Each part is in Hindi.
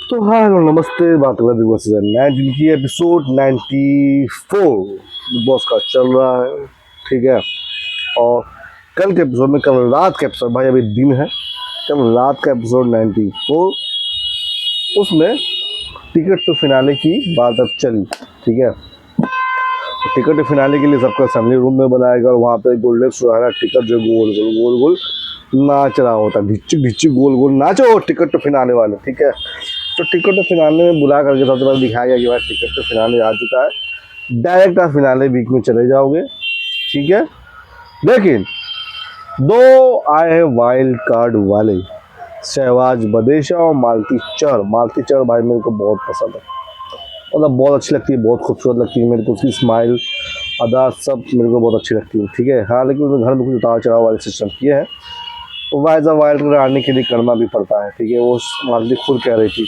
तो हाँ हेलो नमस्ते, बात कर बिग बॉस सीजन 19 की एपिसोड 94 बिग बॉस का चल रहा है। ठीक है। और कल के एपिसोड में, कल रात का एपिसोड, भाई अभी दिन है, कल रात का एपिसोड 94, उसमें टिकट टू फिनाले की बात अब चली। ठीक है। तो टिकट टू फिनाले के लिए सबका असेंबली रूम में बनाएगा और वहाँ पे गोल्डन सुनहरा टिकट जो गोल गोल गोल गोल नाच रहा होता है, ढिच्ची ढिच्ची गोल गोल नाचो टिकट टू फिनाले वाले। ठीक है। तो टिकट टू फिनाले में बुला करके सबसे पहले दिखाया गया कि भाई टिकट टू फिनाले आ चुका है, डायरेक्ट आप फिनाले वीक में चले जाओगे। ठीक है। लेकिन दो आए हैं वाइल्ड कार्ड वाले, शहबाज बदेशा और मालती चर। मालती चर भाई मेरे को बहुत पसंद है, मतलब बहुत अच्छी लगती है, बहुत खूबसूरत लगती है मेरे को, उसकी स्माइल अदा सब मेरे को बहुत अच्छी लगती है। ठीक है। हाँ, लेकिन उसने घर में कुछ उतार चढ़ाव वाले सिस्टम किए हैं, तो वाइज वाइल्ड कार्ड आने के लिए करना भी पड़ता है। ठीक है। वो मालती खुद कह रही थी।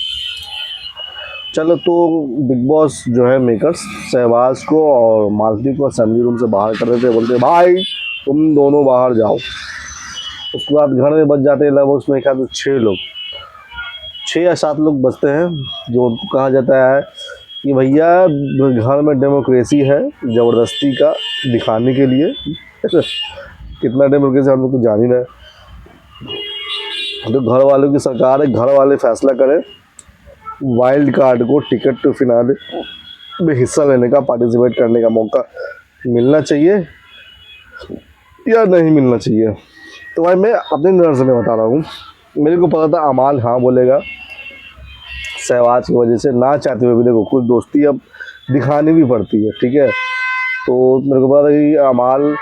चलो, तो बिग बॉस जो है मेकर्स शहबाज को और मालती को असेंबली रूम से बाहर कर रहे थे, बोलते भाई तुम दोनों बाहर जाओ। उसके बाद घर में बच जाते हैं लगभग उसमें क्या 6 लोग, 6 या 7 लोग बचते हैं, जो कहा जाता है कि भैया घर में डेमोक्रेसी है, ज़बरदस्ती का दिखाने के लिए। कितना डेमोक्रेसी हम लोग को जान ही रहे, तो घर वालों की सरकार है, घर वाले फैसला करें वाइल्ड कार्ड को टिकट टू फिनाले में हिस्सा लेने का, पार्टिसिपेट करने का मौका मिलना चाहिए या नहीं मिलना चाहिए। तो भाई मैं अपने नज़र से मैं बता रहा हूँ, मेरे को पता था अमाल हाँ बोलेगा शहबाज की वजह से, ना चाहते हुए भी देखो कुछ दोस्ती अब दिखानी भी पड़ती है। ठीक है। तो मेरे को पता था कि अमाल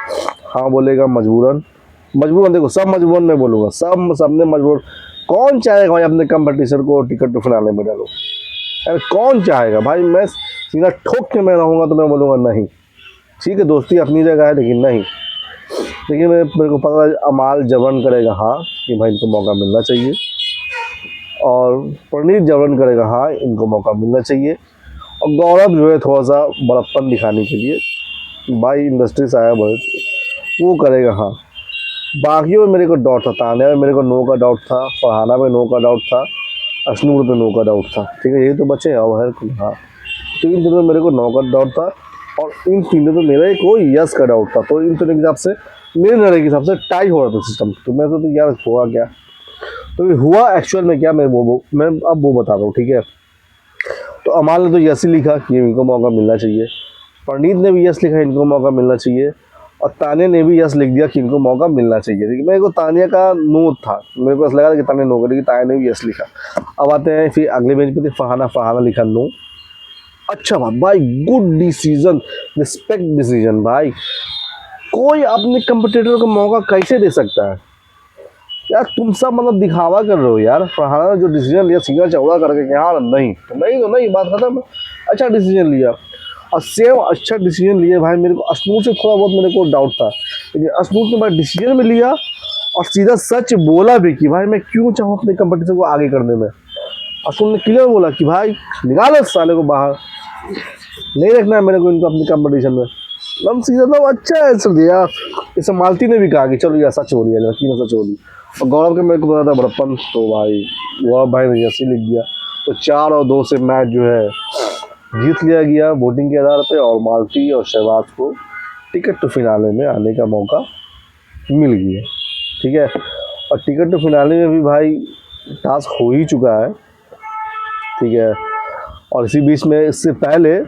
हाँ बोलेगा मजबूरन। मजबूरन देखो, सब मजबूरन मैं बोलूँगा, सबने मजबूर। कौन चाहेगा भाई अपने कंपटीशन को टिकट टू फिनाले में डालो? अरे कौन चाहेगा भाई? मैं सीधा ठोक के मैं रहूँगा तो मैं बोलूँगा नहीं। ठीक है, दोस्ती अपनी जगह है, लेकिन नहीं। लेकिन मेरे को पता है अमाल जबरन करेगा हाँ कि भाई इनको मौका मिलना चाहिए, और प्रणीत जबरन करेगा हाँ इनको मौका मिलना चाहिए, और गौरव जो है थोड़ा सा बड़प्पन दिखाने के लिए भाई इंडस्ट्री से आया बहुत, वो करेगा हाँ। बाकियों में मेरे को डाउट था, तान्या में मेरे को नो का डाउट था, फरहाना में नो का डाउट था, अशनूर पे नो का डाउट था। ठीक है, यही तो बचे हैं और है हाँ। तो इन तीनों में मेरे को नो का डाउट था, और इन तीनों में मेरा एक वो यस का डाउट था। तो इन तीनों के हिसाब से, मेरे निर्णय के हिसाब से टाई हो रहा था सिस्टम। तो मैं तो यार हुआ क्या, तो हुआ एक्चुअल में क्या, मैं अब वो बता रहा हूँ। ठीक है। तो अमाल ने तो यस ही लिखा कि इनको मौका मिलना चाहिए, प्रणीत ने भी यस लिखा इनको मौका मिलना चाहिए, और तान्या ने भी यस लिख दिया कि इनको मौका मिलना चाहिए। लेकिन मेरे को तान्या का नो था, मेरे को ऐसा लगा कि तान्या नो करेगी, तान्या ने भी यस लिखा। अब आते हैं फिर अगले बेंच पे थे फरहाना लिखा नो। अच्छा भाई, गुड डिसीजन, रिस्पेक्ट डिसीजन भाई। कोई अपने कंपटीटर को मौका कैसे दे सकता है यार? तुम सब मतलब दिखावा कर रहे हो यार। फरहाना ने जो डिसीजन लिया सीधा चौड़ा करके कि हाँ नहीं तो नहीं, तो नहीं, बात खत्म। अच्छा डिसीजन लिया, और सेम अच्छा डिसीजन लिया भाई। मेरे को अशनूर से थोड़ा बहुत मेरे को डाउट था, लेकिन अशनूर ने भाई डिसीजन में लिया और सीधा सच बोला भी कि भाई मैं क्यों चाहूँ अपने कंपटीशन को आगे करने में। अशनूर ने क्लियर बोला कि भाई निकालो इस साले को बाहर, नहीं रखना है मेरे को इनको अपने कंपटीशन में। हम सीधा तो अच्छा आंसर दिया। इसे मालती ने भी कहा कि चलो यार सच बोलिए, लड़की ने सच बोली। और गौरव के मेरे को पता था बड़प्पन, तो भाई गौरव भाई ने जैसे लिख दिया, तो 4-2 से मैच जो है जीत लिया गया वोटिंग के आधार पे, और मालती और शहबाज को टिकट टू फिनाले में आने का मौका मिल गया। ठीक है। और टिकट टू फिनाले में भी भाई टास्क हो ही चुका है। ठीक है। और इसी बीच में, इससे पहले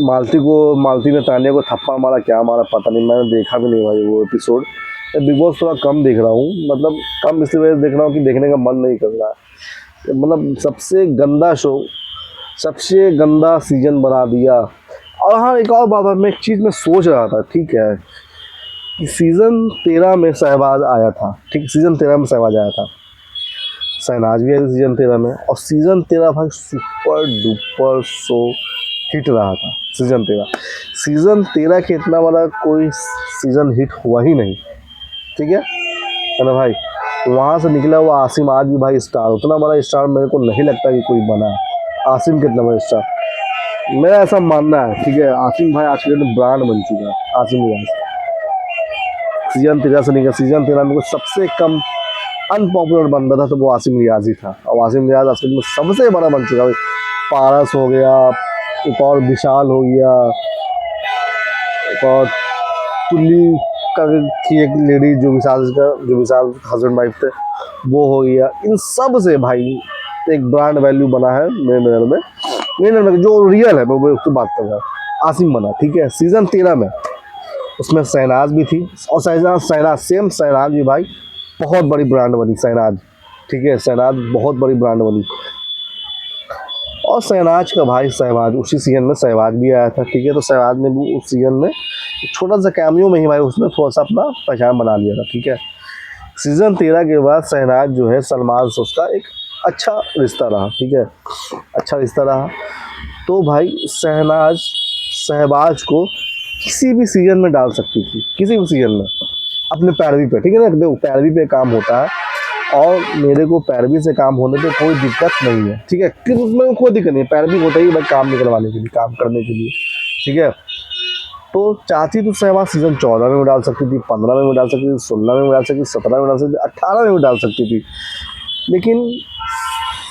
मालती ने तान्या को थप्पड़ मारा, क्या मारा पता नहीं, मैंने देखा भी नहीं भाई वो एपिसोड। बिग बॉस थोड़ा कम देख रहा हूँ, मतलब कम इसलिए वजह से देख रहा हूँ कि देखने का मन नहीं कर रहा है। मतलब सबसे गंदा शो, सबसे गंदा सीजन बना दिया। और हाँ, एक और बात है, मैं एक चीज़ में सोच रहा था, ठीक है, कि सीज़न 13 में शहबाज आया था। ठीक, सीज़न 13 में शहबाज आया था, शहनाज भी आई थी सीज़न 13 में, और सीज़न 13 भाई सुपर डुपर शो हिट रहा था। सीज़न 13 के इतना वाला कोई सीज़न हिट हुआ ही नहीं। ठीक है ना भाई? वहाँ से निकला हुआ आसिम आज भी भाई स्टार, उतना बड़ा स्टार मेरे को नहीं लगता कि कोई बना है। आसिम कितना बड़ा स्टार, मेरा ऐसा मानना है। ठीक है, आसिम भाई आज के डेट में ब्रांड बन चुका है। आसिम भाई सीज़न 13 से निकला, सीज़न 13 में सबसे कम अनपॉपुलर बन रहा था तो वो आसिम रियाज ही था, और आसिम रियाज आजकल में सबसे बड़ा बन चुका है। पारस हो गया, एक और विशाल हो गया, एक और तुली का थी एक लेडी जो विशाल हस्बैंड वाइफ थे, वो हो गया। इन सब से भाई एक ब्रांड वैल्यू बना है मेरे नज़र में जो रियल है, मैं उसकी बात कर रहा हूँ। आसिम बना, ठीक है। सीज़न 13 में उसमें शहनाज भी थी, और शहनाज भी भाई बहुत बड़ी ब्रांड बनी शहनाज, ठीक है। शहनाज बहुत बड़ी ब्रांड बनी। और शहनाज का भाई सहवाज, उसी सीजन में सहवाज भी आया था, ठीक है। तो सहवाज ने भी उस सीजन में छोटा सा कैमियो में ही भाई उसने थोड़ा सा अपना पहचान बना लिया था, ठीक है। सीज़न 13 के बाद शहनाज जो है सलमान से उसका एक अच्छा रिश्ता रहा, ठीक है, अच्छा रिश्ता रहा। तो भाई शहबाज को किसी भी सीजन में डाल सकती थी, किसी भी सीजन में, अपने पैरवी पे, ठीक है ना। देखो पैरवी पे काम होता है, और मेरे को पैरवी से काम होने पे कोई दिक्कत नहीं है, ठीक है। कि उसमें कोई दिक्कत नहीं है, पैरवी होता ही भाई काम निकलवाने के लिए, काम करने के लिए, ठीक है। तो चाची तो सहवाज सीज़न 14 में भी डाल सकती थी, 15 में भी डाल सकती थी, 16 में भी डाल सकती थी, 17 में डाल सकती थी, 18 में भी डाल सकती थी। लेकिन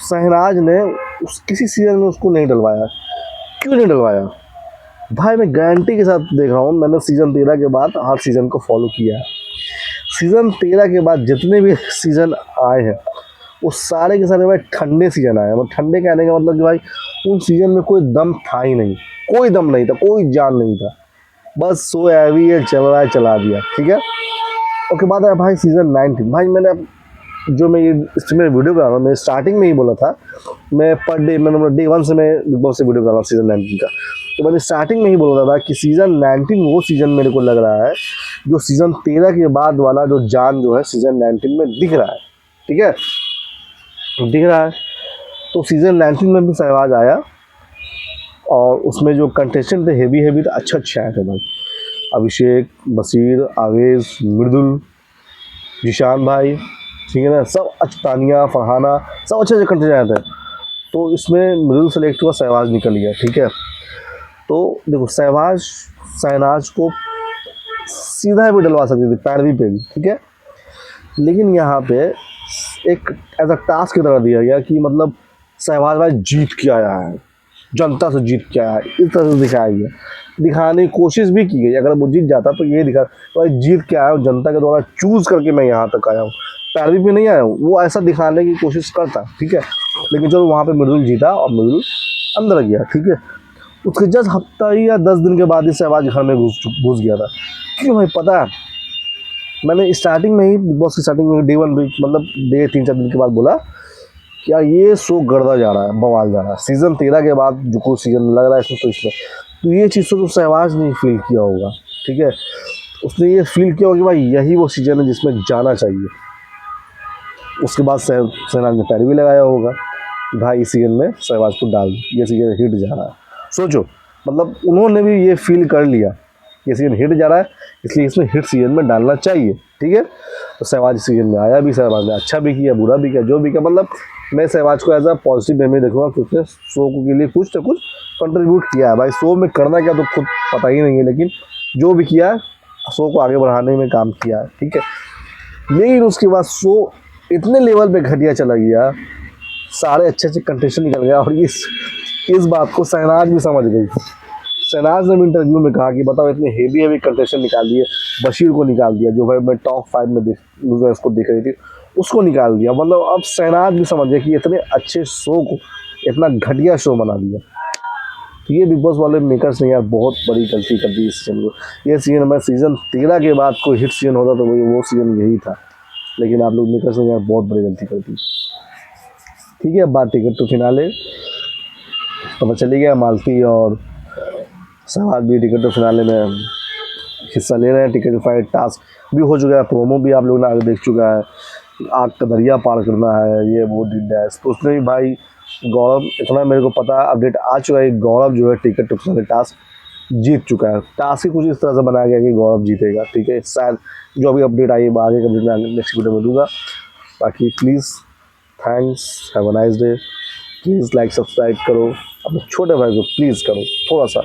शहनाज ने किसी सीजन में उसको नहीं डलवाया। क्यों नहीं डलवाया भाई? मैं गारंटी के साथ देख रहा हूँ, मैंने सीज़न 13 के बाद हर सीज़न को फॉलो किया है। सीज़न 13 के बाद जितने भी सीज़न आए हैं वो सारे के सारे भाई ठंडे सीज़न आए हैं। मतलब ठंडे कहने का मतलब कि भाई उन सीज़न में कोई दम था ही नहीं, कोई दम नहीं था, कोई जान नहीं था, बस सो हैवी है, चल रहा है, चला दिया, ठीक है। उसके बाद है भाई सीज़न 19। भाई मैंने जो मैं ये इसमें वीडियो कर रहा हूँ, मैं स्टार्टिंग में ही बोला था, मैं पर डे मैंने डे 1 से मैं बिग बॉस से वीडियो कर रहा हूँ सीज़न 19 का। तो मैंने स्टार्टिंग में ही बोला था कि सीज़न 19 वो सीज़न मेरे को लग रहा है जो सीज़न 13 के बाद वाला जो जान जो है सीज़न 19 में दिख रहा है, ठीक है, दिख रहा है। तो सीज़न 19 में भी सहवाज आया, और उसमें जो कंटेस्टेंट थे हेवी तो अच्छे आए थे भाई। अभिषेक, बशीर, आवेश, मृदुल, जिशान भाई, ठीक है ना, सब तानिया, फरहाना, सब अच्छे कंटेस्टेंट आए थे। तो इसमें मृदुल सेलेक्ट हुआ, सहवाज निकल गया, ठीक है। तो देखो शहनाज को सीधा भी डलवा सकती थी, पैरवी पे भी, ठीक है। लेकिन यहाँ पे एक ऐसा टास्क की तरह दिया गया कि मतलब शहबाज भाई जीत के आया है, जनता से जीत के आया है, इस तरह से दिखाया गया। दिखाने की कोशिश भी की गई, अगर वो जीत जाता तो ये दिखा तो भाई जीत के आया हूँ, जनता के द्वारा चूज करके मैं यहाँ तक आया हूँ, पैरवी पे नहीं आया हूँ, वो ऐसा दिखाने की कोशिश करता, ठीक है। लेकिन चलो वहाँ पे मृदुल जीता और मृदुल अंदर गया, ठीक है। उसके जस्ट हफ्ता ही या 10 दिन के बाद ही शहबाज घर में घुस गया था। क्यों भाई? पता है, मैंने स्टार्टिंग में ही बिग बॉस की स्टार्टिंग में डे 1 मतलब डे 3-4 दिन के बाद बोला क्या ये शो गड़दा जा रहा है, बवाल जा रहा है। सीज़न 13 के बाद जो कोई सीज़न लग रहा है इसमें, तो ये चीज़ तो शहबाज ने फील किया होगा, ठीक है। उसने ये फील किया होगा कि भाई यही वो सीज़न है जिसमें जाना चाहिए। उसके बाद शहनाज ने पैर भी लगाया होगा, भाई इस सीज़न में शहबाज को डाल, ये सीज़न हिट जा रहा है। सोचो, मतलब उन्होंने भी ये फील कर लिया ये सीज़न हिट जा रहा है, इसलिए इसमें हिट सीज़न में डालना चाहिए, ठीक है। तो शहबाज इस सीज़न में आया भी, शहबाज ने अच्छा भी किया, बुरा भी किया, जो भी किया। मतलब मैं शहबाज को एज अ पॉजिटिव वे में देखूँगा, क्योंकि उसने शो के लिए कुछ ना कुछ कंट्रीब्यूट किया है। भाई शो में करना क्या तो खुद पता ही नहीं है, लेकिन जो भी किया शो को आगे बढ़ाने में काम किया है, ठीक है। लेकिन उसके बाद शो इतने लेवल पे घटिया चला गया, सारे अच्छे कंटेस्टेंट निकल गया, और इस बात को शहनाज भी समझ गई। शहनाज ने भी इंटरव्यू में कहा कि बताओ इतने हेवी कंटेस्टेंट निकाल दिए, बशीर को निकाल दिया जो भाई मैं टॉप 5 में उसको देख रही थी, उसको निकाल दिया। मतलब अब शहनाज भी समझ गया कि इतने अच्छे शो को इतना घटिया शो बना दिया। तो ये बिग बॉस वाले मेकर्स ने यार बहुत बड़ी गलती कर दी इस सीजन को। ये सीजन में सीज़न 13 के बाद कोई हिट सीजन होता तो वो सीजन यही था, लेकिन आप लोग मेकर्स ने यार बहुत बड़ी गलती कर दी, ठीक है। अब बात टिकट टू फिनाले पता चली गया, मालती और सहवाज भी टिकट टू फिनाले में हिस्सा ले रहे हैं। टिकट टू फाइट टास्क भी हो चुका है, प्रोमो भी आप लोगों ने आगे देख चुका है, आग का दरिया पार करना है, ये वो डैश। तो उसने भी भाई गौरव, इतना मेरे को पता अपडेट आ चुका है, गौरव जो है टिकट टू फिनाले टास्क जीत चुका है। टास्क ही कुछ इस तरह से बनाया गया कि गौरव जीतेगा, ठीक है। शायद जो भी अपडेट आई आगे का अपडेट मैं नेक्स्ट वीडियो में दूंगा। बाकी please thanks, have a nice day. Please like subscribe करो, अपने छोटे भाई को प्लीज़ करो थोड़ा सा।